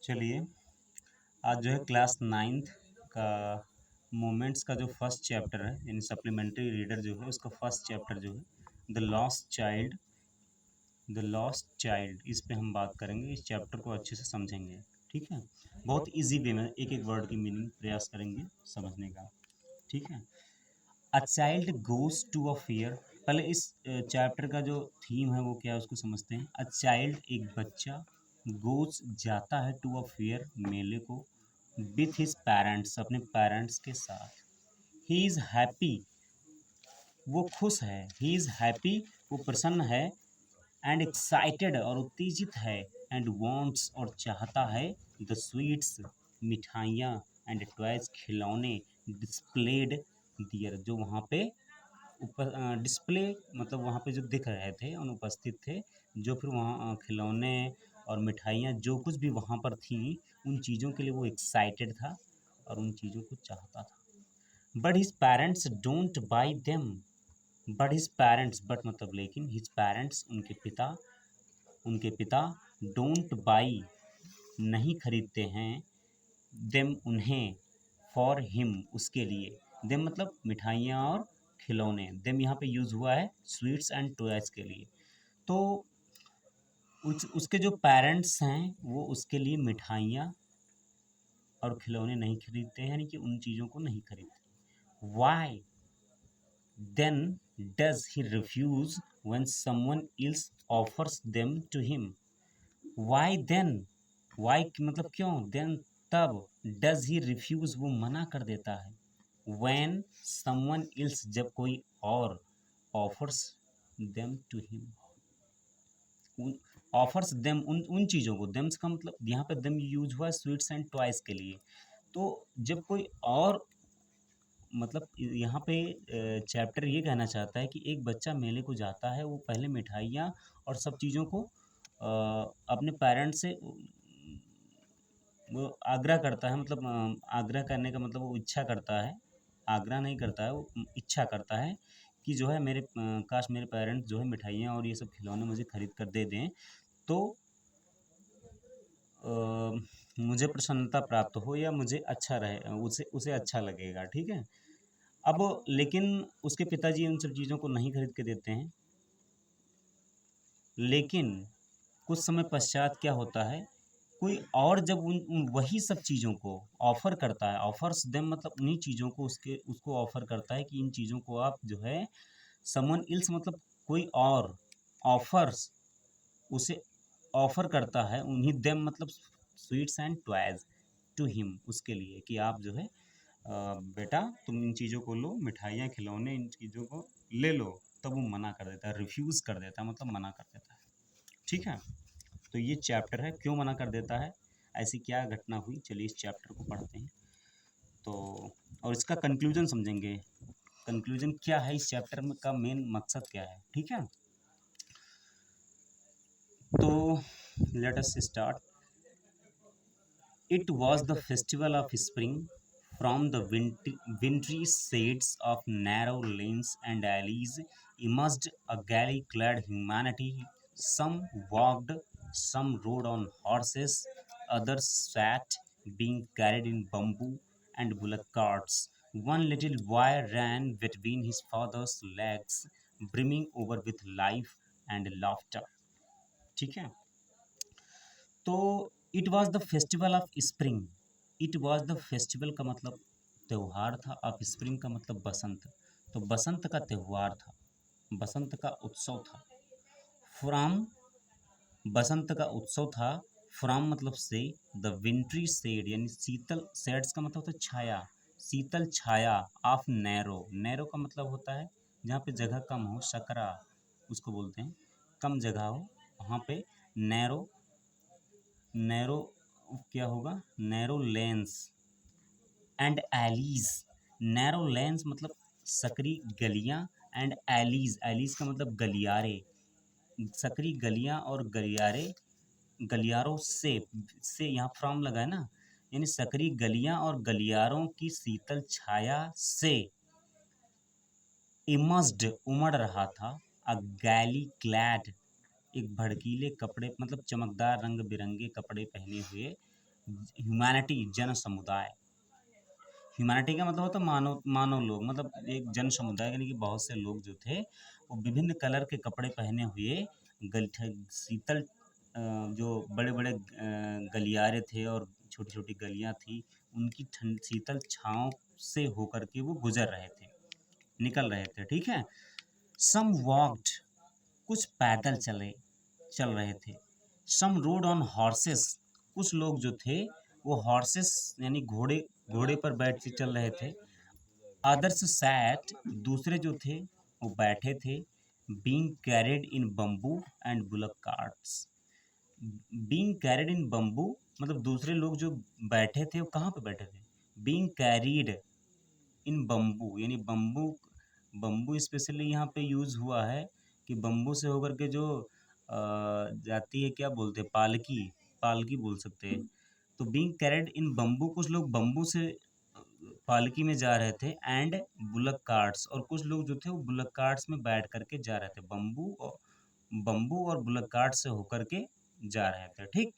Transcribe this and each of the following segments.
चलिए, आज जो है क्लास नाइन्थ का मोमेंट्स का जो फर्स्ट चैप्टर है, यानी सप्लीमेंट्री रीडर जो है उसका फर्स्ट चैप्टर जो है द लॉस्ट चाइल्ड इस पे हम बात करेंगे। इस चैप्टर को अच्छे से समझेंगे, ठीक है। बहुत इजी वे में एक एक वर्ड की मीनिंग प्रयास करेंगे समझने का, ठीक है। A child goes to a fair. पहले इस चैप्टर का जो थीम है वो क्या है उसको समझते हैं। अ चाइल्ड एक बच्चा, गोज जाता है, टू अ फेयर मेले को, विथ हिज पेरेंट्स अपने पेरेंट्स के साथ। ही इज़ हैप्पी वो खुश है, ही इज़ हैप्पी वो प्रसन्न है, एंड एक्साइटेड और उत्तेजित है, एंड वांट्स और चाहता है, द स्वीट्स मिठाइयाँ, एंड टॉयज खिलौने, डिस्प्लेड दियर जो वहाँ पे डिस्प्ले मतलब वहाँ पे जो दिख रहे थे अनुपस्थित थे, जो फिर वहाँ खिलौने और मिठाइयाँ जो कुछ भी वहाँ पर थी, उन चीज़ों के लिए वो एक्साइटेड था और उन चीज़ों को चाहता था। But his parents don't buy them. But his parents, but मतलब लेकिन, हिज पेरेंट्स उनके पिता डोंट बाई नहीं खरीदते हैं, देम उन्हें, फॉर हिम उसके लिए। देम मतलब मिठाइयाँ और खिलौने। देम यहाँ पे यूज़ हुआ है स्वीट्स एंड टॉयज के लिए। तो उसके जो पेरेंट्स हैं वो उसके लिए मिठाइयाँ और खिलौने नहीं खरीदते हैं, यानी कि उन चीज़ों को नहीं खरीदते। Why then does he refuse when someone else offers them to him. Why then, why मतलब क्यों, देन तब, डज ही रिफ्यूज़ वो मना कर देता है, व्हेन समवन एल्स जब कोई और, offers them to him offers them उन उन चीज़ों को। देम्स का मतलब यहाँ पे देम यूज हुआ है स्वीट्स एंड टॉयज के लिए। तो जब कोई और मतलब यहाँ पे चैप्टर ये कहना चाहता है कि एक बच्चा मेले को जाता है, वो पहले मिठाइयाँ और सब चीज़ों को अपने पेरेंट्स से वो आग्रह करता है, मतलब आग्रह करने का मतलब वो इच्छा करता है, आग्रह नहीं करता है, वो इच्छा करता है कि जो है मेरे काश मेरे पेरेंट्स जो है मिठाइयाँ और ये सब खिलौने मुझे खरीद कर दे दें, तो मुझे प्रसन्नता प्राप्त हो या मुझे अच्छा रहे, उसे उसे अच्छा लगेगा, ठीक है। अब लेकिन उसके पिताजी उन सब चीज़ों को नहीं खरीद के देते हैं। लेकिन कुछ समय पश्चात क्या होता है, कोई और जब उन वही सब चीज़ों को ऑफ़र करता है, ऑफ़र्स देम मतलब उन्हीं चीज़ों को उसको ऑफ़र करता है कि इन चीज़ों को आप जो है, समवन एल्स मतलब कोई और ऑफ़र्स उसे ऑफ़र करता है, उन्हीं देम मतलब sweets and toys to him उसके लिए, कि आप जो है बेटा तुम इन चीज़ों को लो, मिठाइयाँ खिलौने इन चीज़ों को ले लो। तब वो मना कर देता है, रिफ्यूज़ कर देता है, मतलब मना कर देता है, ठीक है। तो ये चैप्टर है, क्यों मना कर देता है, ऐसी क्या घटना हुई, चलिए इस चैप्टर को पढ़ते हैं। तो और इसका कंक्लूजन समझेंगे, कंक्लूजन क्या है इस चैप्टर में, का मेन मकसद क्या है, ठीक है। तो let us start. It was the festival of spring. From the wintry shades of narrow lanes and alleys emerged a galley-clad humanity. Some walked, some rode on horses, others sat, being carried in bamboo and bullock carts. One little boy ran between his father's legs, brimming over with life and laughter. ठीक है। तो it was the festival of spring. It was the festival का मतलब त्यौहार था, of spring का मतलब बसंत। तो बसंत का त्यौहार था, बसंत का उत्सव था। फ्रॉम, बसंत का उत्सव था। फ्रॉम मतलब से, द विंट्री शेड यानी शीतल, शेड्स का मतलब होता है छाया, शीतल छाया, ऑफ नैरो, नैरो का मतलब होता है जहाँ पे जगह कम हो, सकरा उसको बोलते हैं, कम जगह हो वहाँ पे नैरो। नैरो क्या होगा, narrow lens and allies. Narrow lens मतलब सकरी गलियां, एंड एलीज, एलीज का मतलब गलियारे, सकरी गलियां और गलियारे, गलियारों से यहाँ फ्रॉम लगा है ना, यानी सकरी गलियां और गलियारों की शीतल छाया से इमस्ड उमड़ रहा था, अ गैली क्लैड एक भड़कीले कपड़े मतलब चमकदार रंग बिरंगे कपड़े पहने हुए ह्यूमैनिटी जन समुदाय। ह्यूमैनिटी का मतलब होता है मानव मानव लोग, मतलब एक जन समुदाय यानी कि बहुत से लोग जो थे वो विभिन्न कलर के कपड़े पहने हुए शीतल जो बड़े बड़े गलियारे थे और छोटी छोटी गलियां थी, उनकी ठंड शीतल छाँव से होकर के वो गुजर रहे थे, निकल रहे थे। ठीक है। सम वॉक्ड, कुछ पैदल चल रहे थे। सम रोड ऑन हॉर्सेस, कुछ लोग जो थे वो हॉर्सेस यानी घोड़े घोड़े पर बैठ के चल रहे थे। अदर्स सैट, दूसरे जो थे वो बैठे थे। Being carried in bamboo and bullock carts. Being carried in bamboo मतलब दूसरे लोग जो बैठे थे वो कहाँ पे बैठे थे? बीइंग कैरिड इन बम्बू यानी बम्बू, बम्बू स्पेशली यहाँ पे यूज़ हुआ है कि बम्बू से होकर के जो जाती है, क्या बोलते हैं, पालकी, पालकी बोल सकते हैं। तो बीइंग कैरिड इन बम्बू, कुछ लोग बम्बू से पालकी में जा रहे थे। एंड बुलक कार्ट्स, और कुछ लोग जो थे वो बुलक कार्ट्स में बैठ करके जा रहे थे, बम्बू और बुलक कार्ट से होकर के जा रहे थे। ठीक।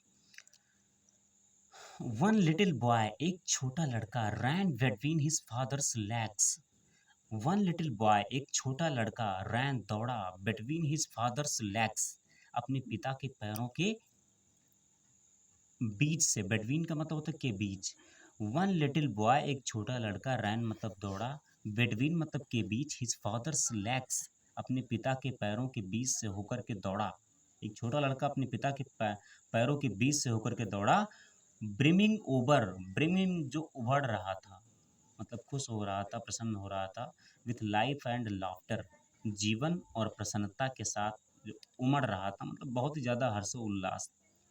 वन लिटिल बॉय, एक छोटा लड़का, ran between his father's legs. One little boy, एक छोटा लड़का, रैन, दौड़ा, बिटवीन हिज फादर्स लेग्स, अपने पिता के पैरों के बीच से। बिटवीन का मतलब होता है के बीच। वन लिटिल बॉय, एक छोटा लड़का, रैन मतलब दौड़ा, बिटवीन मतलब के बीच, हिज फादर्स लेग्स, अपने पिता के पैरों के बीच से होकर के दौड़ा। एक छोटा लड़का अपने पिता के पैरों के बीच से होकर के दौड़ा। ब्रिमिंग ओवर, ब्रिमिंग जो उभर रहा था, मतलब खुश हो रहा था, प्रसन्न हो रहा था। विथ लाइफ एंड लाफ्टर, जीवन और प्रसन्नता के साथ जो उमड़ रहा था, मतलब बहुत ही ज़्यादा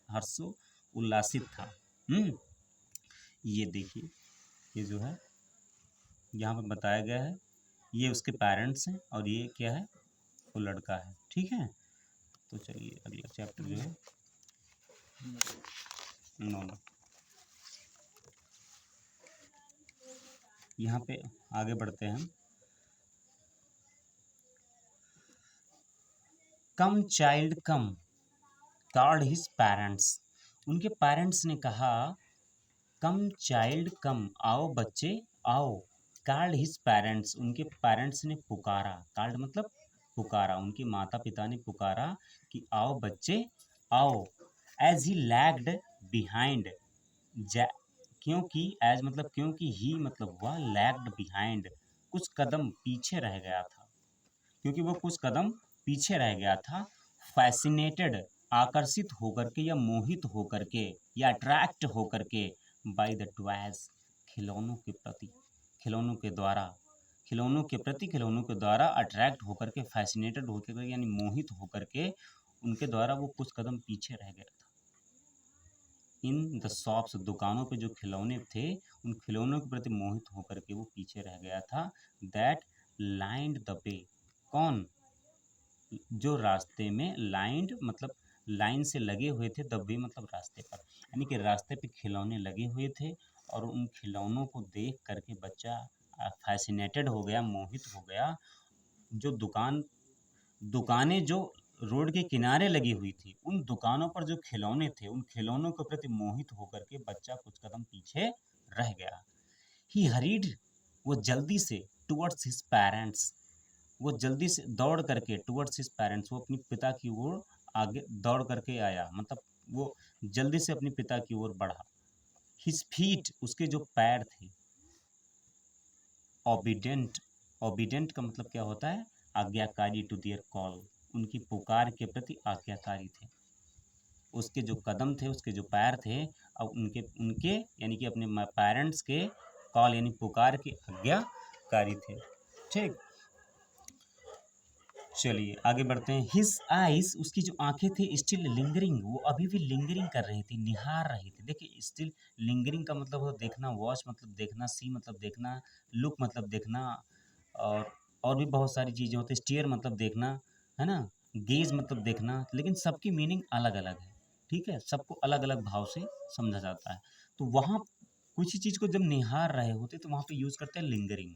हर्षो उल्लासित था। हम्म। ये देखिए, ये जो है यहाँ पे बताया गया है, ये उसके पेरेंट्स हैं और ये क्या है, वो लड़का है। ठीक है। तो चलिए अगला चैप्टर जो है, नो नो, यहाँ पे आगे बढ़ते हैं। कम चाइल्ड कम, कॉल्ड हिज पेरेंट्स, उनके पेरेंट्स ने कहा। कम चाइल्ड कम, आओ बच्चे आओ। कॉल्ड हिज पेरेंट्स, उनके पेरेंट्स ने पुकारा। कॉल्ड मतलब पुकारा, उनके माता पिता ने पुकारा कि आओ बच्चे आओ। एज ही लैग्ड बिहाइंड, क्योंकि एज मतलब क्योंकि, ही मतलब वह, लैग्ड बिहाइंड कुछ कदम पीछे रह गया था, क्योंकि वो कुछ कदम पीछे रह गया था। फैसिनेटेड, आकर्षित होकर के या मोहित होकर के या अट्रैक्ट होकर के, बाय द टॉयज, खिलौनों के प्रति, खिलौनों के द्वारा, खिलौनों के प्रति, खिलौनों के द्वारा अट्रैक्ट होकर के, फैसिनेटेड होकर के यानी मोहित होकर के, उनके द्वारा वो कुछ कदम पीछे रह गया था। इन द शॉप्स, दुकानों पे जो खिलौने थे उन खिलौनों के प्रति मोहित होकर के वो पीछे रह गया था। दैट लाइंड द वे, कौन, जो रास्ते में, लाइंड मतलब लाइन से लगे हुए थे, द वे मतलब रास्ते पर, यानी कि रास्ते पे खिलौने लगे हुए थे और उन खिलौनों को देख करके बच्चा फैसिनेटेड हो गया, मोहित हो गया। जो दुकानें जो रोड के किनारे लगी हुई थी, उन दुकानों पर जो खिलौने थे उन खिलौनों के प्रति मोहित होकर के बच्चा कुछ कदम पीछे रह गया। ही हरीड, वो जल्दी से, टुवर्ड्स हिज पेरेंट्स, वो जल्दी से दौड़ करके, टुवर्ड्स हिज पेरेंट्स, वो अपने पिता की ओर आगे दौड़ करके आया, मतलब वो जल्दी से अपने पिता की ओर बढ़ा। हिज फीट, उसके जो पैर थे, ओबीडेंट, ओबीडेंट का मतलब क्या होता है, आज्ञाकारी, टू देयर कॉल, उनकी पुकार के प्रति आज्ञाकारी थे। उसके जो कदम थे, उसके जो पैर थे, अब उनके उनके यानी कि अपने पेरेंट्स के कॉल यानी पुकार के आज्ञाकारी थे। ठीक। चलिए आगे बढ़ते हैं। हिज आइज, उसकी जो आंखें थी, स्टिल लिंगरिंग, वो अभी भी लिंगरिंग कर रही थी, निहार रही थी। देखिए स्टिल लिंगरिंग का मतलब हो देखना, वॉच मतलब देखना, सी मतलब देखना, लुक मतलब देखना, और भी बहुत सारी चीज़ें होती हैं। स्टीयर मतलब देखना, है ना, गेज मतलब देखना, लेकिन सबकी मीनिंग अलग अलग है। ठीक है, सबको अलग अलग भाव से समझा जाता है। तो वहाँ कुछ ही चीज़ को जब निहार रहे होते तो वहाँ पे यूज़ करते हैं लिंगरिंग।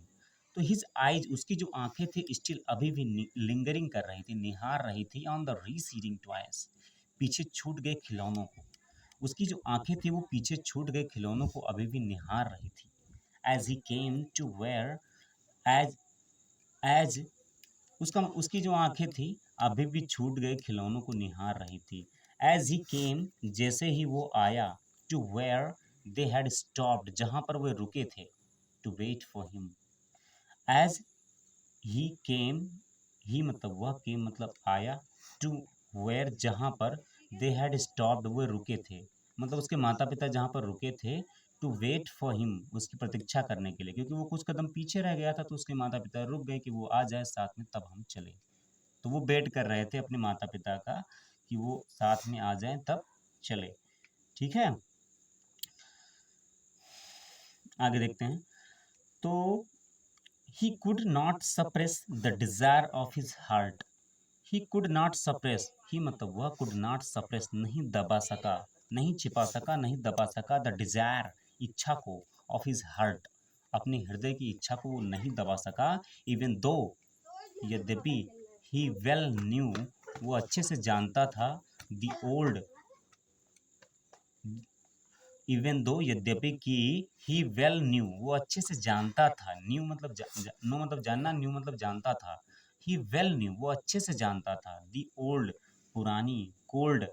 तो हिज आइज, उसकी जो आंखें थी, स्टिल अभी भी लिंगरिंग कर रही थी, निहार रही थी, ऑन द रिसीडिंग टॉयज, पीछे छूट गए खिलौनों को। उसकी जो आंखें थी वो पीछे छूट गए खिलौनों को अभी भी निहार रही थी। As he came to where as as उसका उसकी जो आंखें थी अभी भी छूट गए खिलौनों को निहार रही थी। एज ही केम जैसे ही वो आया, to where they had stopped जहां पर वे रुके थे, to wait for him. As he came, he मतलब वह, केम मतलब आया, टू वेयर जहां पर दे हैड स्टॉप्ड वे रुके थे, मतलब उसके माता पिता जहां पर रुके थे, टू वेट फॉर हिम उसकी प्रतीक्षा करने के लिए, क्योंकि वो कुछ कदम पीछे रह गया था तो उसके माता पिता रुक गए कि वो आ जाए साथ में तब हम चले। तो वो वेट कर रहे थे अपने माता पिता का कि वो साथ में आ जाएं तब चले। ठीक है, आगे देखते हैं। तो he could not suppress the desire of his heart. He could not suppress, he मतलब वह, कुड नॉट सप्रेस नहीं दबा सका, नहीं छिपा सका, नहीं दबा सका, द डिजायर इच्छा को, ऑफ हिज हार्ट अपने हृदय की इच्छा को वो नहीं दबा सका। इवन दो यद्यपि, ही वेल न्यू वो अच्छे से जानता था, द ओल्ड इवन दो यद्यपि कि, ही वेल न्यू वो अच्छे से जानता था, न्यू मतलब नो मतलब जानना, न्यू मतलब जानता था, ही वेल न्यू वो अच्छे से जानता था, दी ओल्ड पुरानी, कोल्ड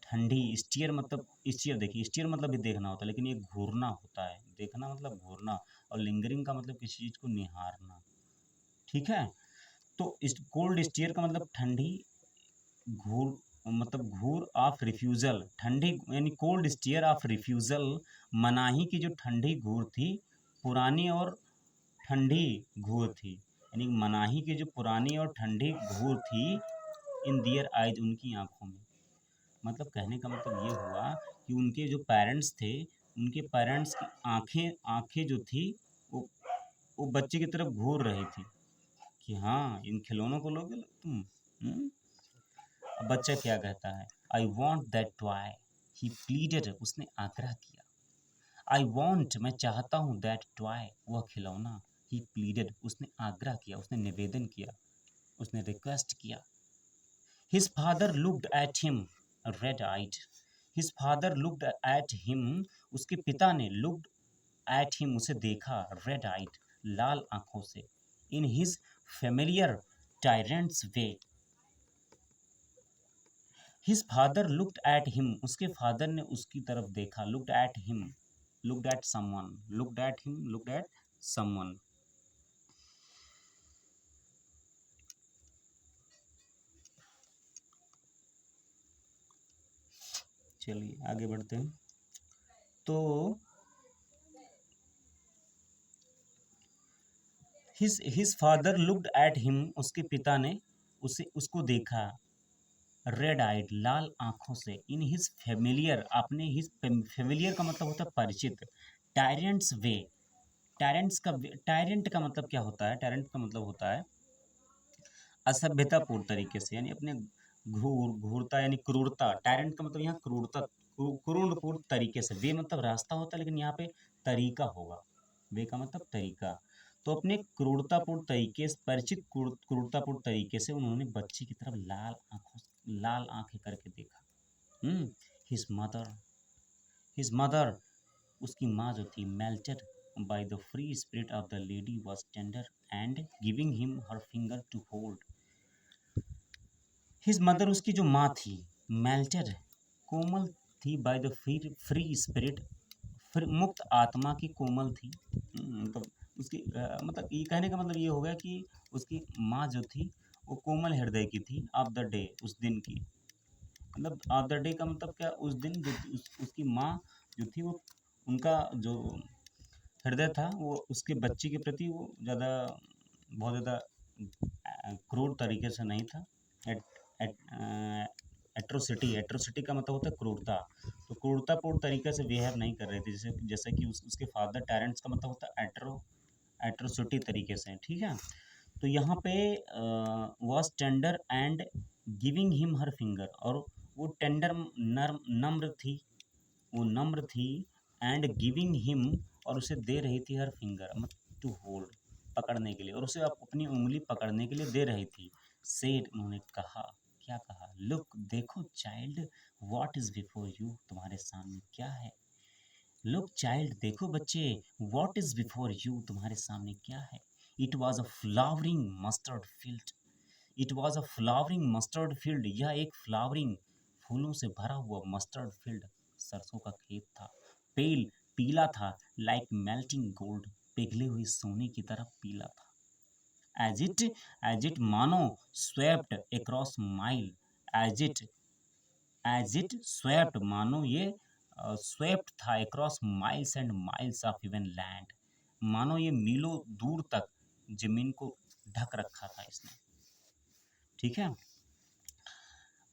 ठंडी, स्टीयर मतलब स्टीयर, देखिए स्टीयर मतलब भी देखना होता है लेकिन ये घूरना होता है, देखना मतलब घूरना, और लिंगरिंग का मतलब किसी चीज को निहारना। ठीक है, तो कोल्ड स्टीयर का मतलब ठंडी, घूर मतलब घूर ऑफ रिफ्यूजल, ठंडी यानी कोल्ड स्टीयर ऑफ रिफ्यूजल, मनाही की जो ठंडी घूर थी, पुरानी और ठंडी घूर थी, यानी मनाही की जो पुरानी और ठंडी घूर थी, इन दियर आइज उनकी आंखों में। मतलब कहने का मतलब ये हुआ कि उनके जो पेरेंट्स थे, उनके पेरेंट्स की आंखें आंखें जो थी वो वो बच्चे की तरफ घूर रही थी कि हाँ इन खिलौनों को लोगे तुम। हम्म? अब बच्चा क्या कहता है, I want that toy, he pleaded उसने आग्रह किया, आई वॉन्ट मैं चाहता हूँ, दैट टॉय वह खिलौना, ही प्लीडेड उसने आग्रह किया, उसने निवेदन किया, उसने रिक्वेस्ट किया। His father looked at him red eyed, his father looked at him उसके पिता ने, लुक्ड एट हिम उसे देखा, रेड आइड लाल आंखों से, in his familiar tyrants way, his father looked at him उसके फादर ने उसकी तरफ देखा, looked at him, looked at someone, looked at him, looked at someone. चलिए आगे बढ़ते हैं। तो his father looked at him उसके पिता ने उसे उसको देखा, रेड आइड लाल आंखों से, इन हिज फेमिलियर अपने, हिज फेमिलियर का मतलब होता है परिचित, टायरेंट्स वे, टायरेंट का मतलब क्या होता है, टायरेंट का मतलब होता है असभ्यतापूर्ण तरीके से, यानी अपने घूरता यानी क्रूरता, टायरेंट का मतलब यहाँ क्रूरता, क्रूरपूर्ण तरीके से, वे मतलब रास्ता होता है लेकिन यहाँ पे तरीका होगा, वे का मतलब तरीका। तो अपने क्रूरतापूर्ण तरीके से परिचित, क्रूरतापूर्ण तरीके से उन्होंने बच्ची की तरफ लाल आंखें करके देखा। Hmm, his mother, his mother उसकी माँ जो थी, melted by the free spirit of the lady was tender and giving him her finger to hold. His mother उसकी जो माँ थी, मेल्टेड कोमल थी, बाय द फ्री स्पिरिट मुक्त आत्मा की कोमल थी। मतलब उसकी मतलब ये कहने का मतलब ये हो गया कि उसकी माँ जो थी वो कोमल हृदय की थी, ऑफ द डे उस दिन की, मतलब ऑफ द डे का मतलब क्या, उस दिन जो उसकी माँ जो थी वो, उनका जो हृदय था वो उसके बच्चे के प्रति वो ज़्यादा, बहुत ज़्यादा क्रूर तरीके से नहीं था। एट, एट्रोसिटी, एट्रोसिटी का मतलब होता है क्रूरता, तो क्रूरतापूर्ण तरीके से बिहेव नहीं कर रहे थे, जैसे जैसे कि उसके फादर, टैरेंट्स का मतलब होता है एट्रोसिटी तरीके से। ठीक है, तो यहाँ पे was tender and giving him her finger, और वो टेंडर नम्र थी, वो नम्र थी, एंड गिविंग हिम और उसे दे रही थी हर फिंगर मतलब टू होल्ड पकड़ने के लिए, और उसे अपनी उंगली पकड़ने के लिए दे रही थी। सेड उन्होंने कहा, क्या कहा, लुक देखो child what is before you, तुम्हारे सामने क्या है। लुक चाइल्ड, देखो बच्चे, व्हाट इज बिफोर यू, तुम्हारे सामने क्या है। It was a flowering mustard field, it was a flowering mustard field, यह एक फ्लावरिंग फूलों से भरा हुआ मस्टर्ड फील्ड, सरसों का खेत था। पेल, पीला था, लाइक मेल्टिंग गोल्ड, पिघले हुए सोने की तरह पीला था। एज इट, एज इट मानो swept across mile, as it swept मानो ये स्वेप्ट था across miles and miles of even land, मानो ये मीलों दूर तक जमीन को ढक रखा था इसने। ठीक है।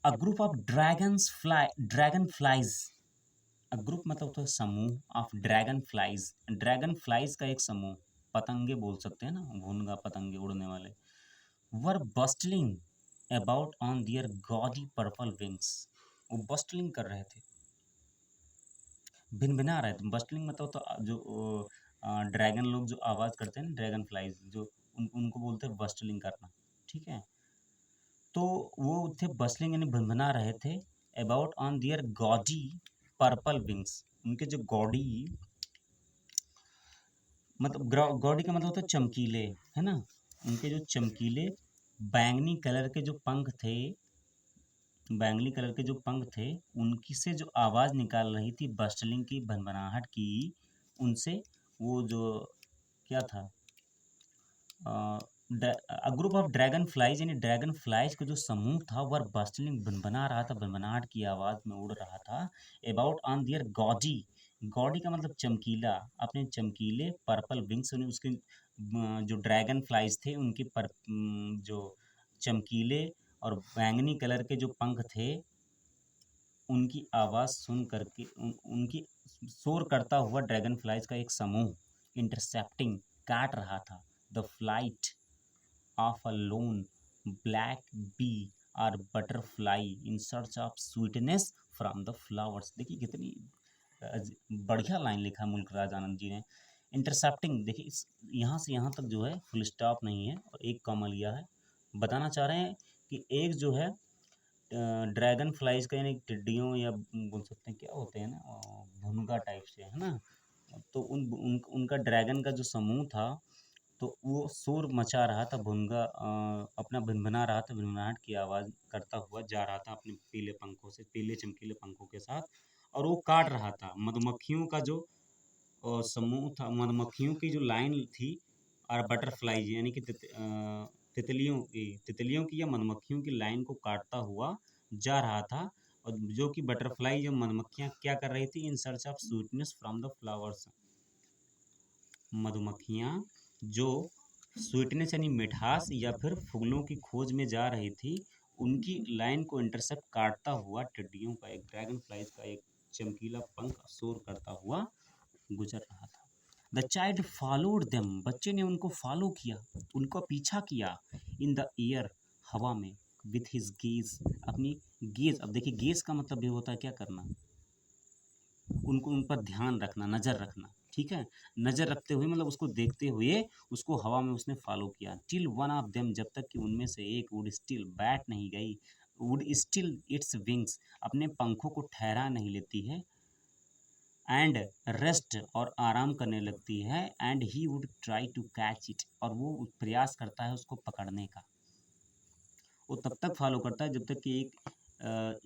A group of dragon flies, a group मतलब होता है समूह, ऑफ ड्रैगन फ्लाइज का एक समूह, पतंगे बोल सकते हैं ना, भुनगा पतंगे उड़ने वाले, were bustling about on their gaudy purple wings, वो बस्टलिंग कर रहे थे, भिनभिना रहे थे। बस्टलिंग मतलब तो जो ड्रैगन लोग जो आवाज़ करते हैं ना, ड्रैगन फ्लाइज जो उनको बोलते हैं बस्टलिंग करना। ठीक है। तो वो थे बस्टलिंग यानी भिनभिना रहे थे, about on their gaudy purple wings, उनके जो गॉडी मतलब गॉडी का मतलब होता है चमकीले, है ना, उनके जो चमकीले बैंगनी कलर के जो पंख थे, बैंगनी कलर के जो पंख थे, उनकी से जो आवाज़ निकाल रही थी बस्टलिंग की, भनभनाहट की, उनसे वो जो क्या था, ग्रुप ऑफ ड्रैगन फ्लाइज यानी ड्रैगन फ्लाइज का जो समूह था वह बस्टलिंग बनबना रहा था, बनबनाहट की आवाज़ में उड़ रहा था, about on their gaudy, gaudy का मतलब चमकीला, अपने चमकीले पर्पल विंग्स, उसके जो ड्रैगन फ्लाइज थे उनके जो चमकीले और बैंगनी कलर के जो पंख थे, उनकी आवाज़ सुन करके उनकी शोर करता हुआ ड्रैगन फ्लाइज का एक समूह इंटरसेप्टिंग काट रहा था the flight of a lone black bee or butterfly in search of sweetness from the flowers। देखिए कितनी बढ़िया लाइन लिखा मुल्कराज आनंद जी ने। इंटरसेप्टिंग, देखिए इस यहाँ से यहाँ तक जो है फुल स्टॉप नहीं है और एक कॉमा लिया है। बताना चाह रहे हैं कि एक जो है ड्रैगन फ्लाइज का यानी टिड्डियों या बोल सकते हैं क्या होते हैं ना, भुनगा टाइप से, है ना। तो उनका ड्रैगन का जो समूह था, तो वो शोर मचा रहा था, भुनगा अपना भिनभिना रहा था, भिनभिनाहट की आवाज़ करता हुआ जा रहा था अपने पीले पंखों से, पीले चमकीले पंखों के साथ, और वो काट रहा था मधुमक्खियों का जो समूह था, मधुमक्खियों की जो लाइन थी, और बटरफ्लाई यानी कि तितलियों की या मधुमक्खियों की लाइन को काटता हुआ जा रहा था, और जो कि बटरफ्लाई जो मधुमक्खियाँ क्या कर रही थी, in search of sweetness from the flowers, मधुमक्खियाँ जो स्वीटनेस यानी मिठास या फिर फूलों की खोज में जा रही थी, उनकी लाइन को इंटरसेप्ट काटता हुआ टिड्डियों का एक ड्रैगन फ्लाइज का एक चमकीला पंख शोर करता हुआ गुजर रहा था। द चाइल्ड फॉलोड देम, बच्चे ने उनको फॉलो किया, उनका पीछा किया, इन द एयर, हवा में, विथ हिज गेज, अपनी गेज। अब देखिए गेज का मतलब भी होता है क्या करना, उनको उन पर ध्यान रखना, नज़र रखना। ठीक है। नज़र रखते हुए मतलब उसको देखते हुए उसको हवा में उसने फॉलो किया, टिल वन ऑफ देम, जब तक कि उनमें से एक वुड स्टिल, बैठ नहीं गई, वुड स्टिल इट्स विंग्स, अपने पंखों को ठहरा नहीं लेती है, एंड रेस्ट, और आराम करने लगती है, and he would try to catch it, और वो प्रयास करता है उसको पकड़ने का। वो तब तक फॉलो करता है जब तक कि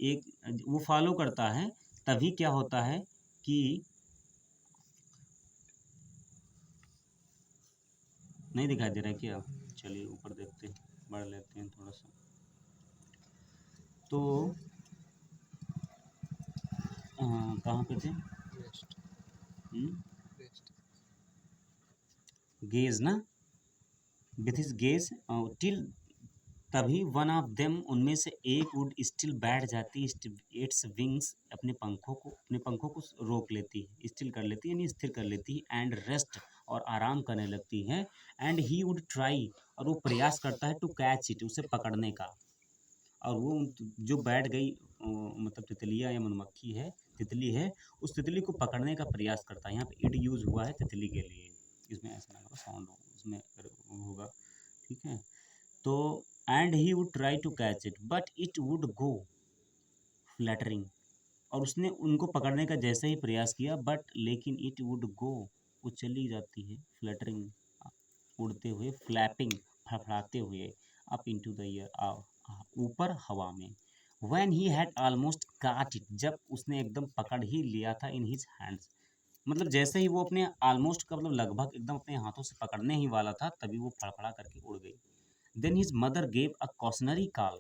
एक वो फॉलो करता है, तभी क्या होता है कि नहीं दिखाई दे रहा है क्या। चलिए ऊपर देखते हैं, बढ़ लेते हैं थोड़ा सा। तो कहाँ पे थे, गेज ना, विथ इज गेज टिल, तभी वन ऑफ देम, उनमें से एक वुड स्टिल, बैठ जाती, इट्स विंग्स, अपने पंखों को रोक लेती है, स्टिल कर लेती है यानी स्थिर कर लेती है, एंड रेस्ट, और आराम करने लगती है, एंड ही वुड ट्राई, और वो प्रयास करता है, टू कैच इट, उसे पकड़ने का। और वो जो बैठ गई मतलब तितलिया या मधुमक्खी है, तितली है, उस तितली को पकड़ने का प्रयास करता है। यहाँ पे इट यूज हुआ है तितली के लिए, इसमें ऐसा ना करो, साउंड उसमें होगा। ठीक है। तो and he would try to catch it but it would go fluttering, और उसने उनको पकड़ने का जैसे ही प्रयास किया, बट लेकिन इट वुड गो, वो चली जाती है फ्लटरिंग, उड़ते हुए, फ्लैपिंग, फड़फड़ाते हुए, अप इनटू द एयर, ऊपर हवा में। व्हेन ही हैड ऑलमोस्ट काट इट, जब उसने एकदम पकड़ ही लिया था इन हिज हैंड्स, मतलब जैसे ही वो अपने ऑलमोस्ट का मतलब लगभग एकदम अपने हाथों से पकड़ने ही वाला था, तभी वो फड़फड़ा करके उड़ गई। Then his mother gave a cautionary call,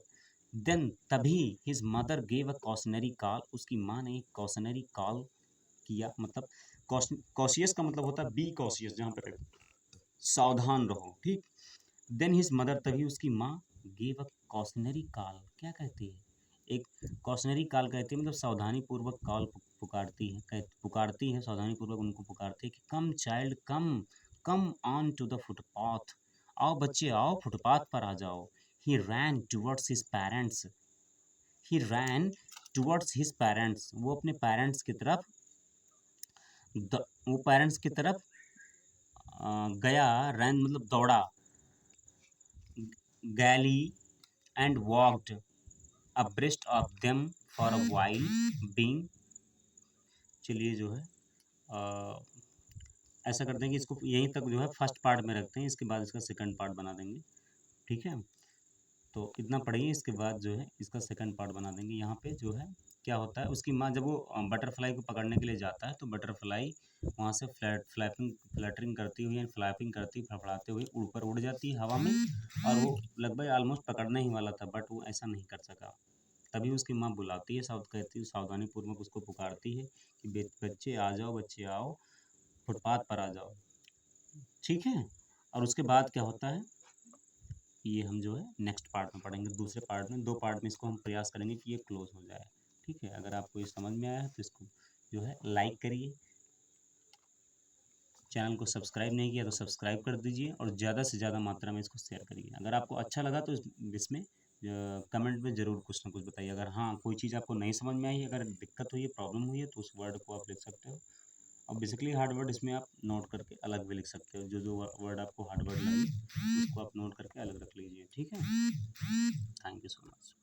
then तभी his mother gave a cautionary call, उसकी माँ ने एक कॉशनरी कॉल किया, मतलब कॉशियस का मतलब होता है बी कॉशियस, जहाँ पे सावधान रहो, ठीक। देन हिज मदर, तभी उसकी माँ, गेव अ कॉशनरी कॉल, क्या कहती है, एक कॉशनरी कॉल कहती है, मतलब सावधानी पूर्वक कॉल पुकारती है, पुकारती है सावधानी पूर्वक उनको पुकारती है कि come child come, come on to the footpath, आओ बच्चे आओ, फुटपाथ पर आ जाओ। He ran towards his parents, he ran towards his parents, वो अपने पेरेंट्स की तरफ, वो पेरेंट्स की तरफ गया, रैन मतलब दौड़ा, gaily and walked abreast of them for a while, being, चलिए जो है अ, ऐसा करते हैं कि इसको यहीं तक जो है फर्स्ट पार्ट में रखते हैं, इसके बाद इसका सेकंड पार्ट बना देंगे, ठीक है। तो इतना पढ़िए, इसके बाद जो है इसका सेकंड पार्ट बना देंगे। यहाँ पे जो है क्या होता है, उसकी माँ जब वो बटरफ्लाई को पकड़ने के लिए जाता है, तो बटरफ्लाई वहाँ से फ्लैटरिंग करती हुई, फ्लैपिंग करती, फड़फड़ाते हुए ऊपर उड़ जाती है हवा में, और वो लगभग ऑलमोस्ट पकड़ने ही वाला था, बट वो ऐसा नहीं कर सका। तभी उसकी माँ बुलाती है, साउथ कहती है, सावधानी पूर्वक उसको पुकारती है कि बच्चे आ जाओ, बच्चे आओ, फुटपाथ पर आ जाओ, ठीक है। और उसके बाद क्या होता है, ये हम जो है नेक्स्ट पार्ट में पढ़ेंगे, दूसरे पार्ट में, दो पार्ट में इसको हम प्रयास करेंगे कि ये क्लोज हो जाए, ठीक है। अगर आपको ये समझ में आया है तो इसको जो है लाइक करिए, चैनल को सब्सक्राइब नहीं किया तो सब्सक्राइब कर दीजिए, और ज़्यादा से ज़्यादा मात्रा में इसको शेयर करिए। अगर आपको अच्छा लगा तो इसमें कमेंट में ज़रूर कुछ ना कुछ बताइए। अगर हाँ कोई चीज़ आपको नहीं समझ में आई, अगर दिक्कत हुई है, प्रॉब्लम हुई है, तो उस वर्ड को आप लिख सकते हो। और बेसिकली हार्ड वर्ड इसमें आप नोट करके अलग भी लिख सकते हो, जो जो वर्ड आपको हार्ड वर्ड लगे उसको आप नोट करके अलग रख लीजिए, ठीक है। Thank you so much.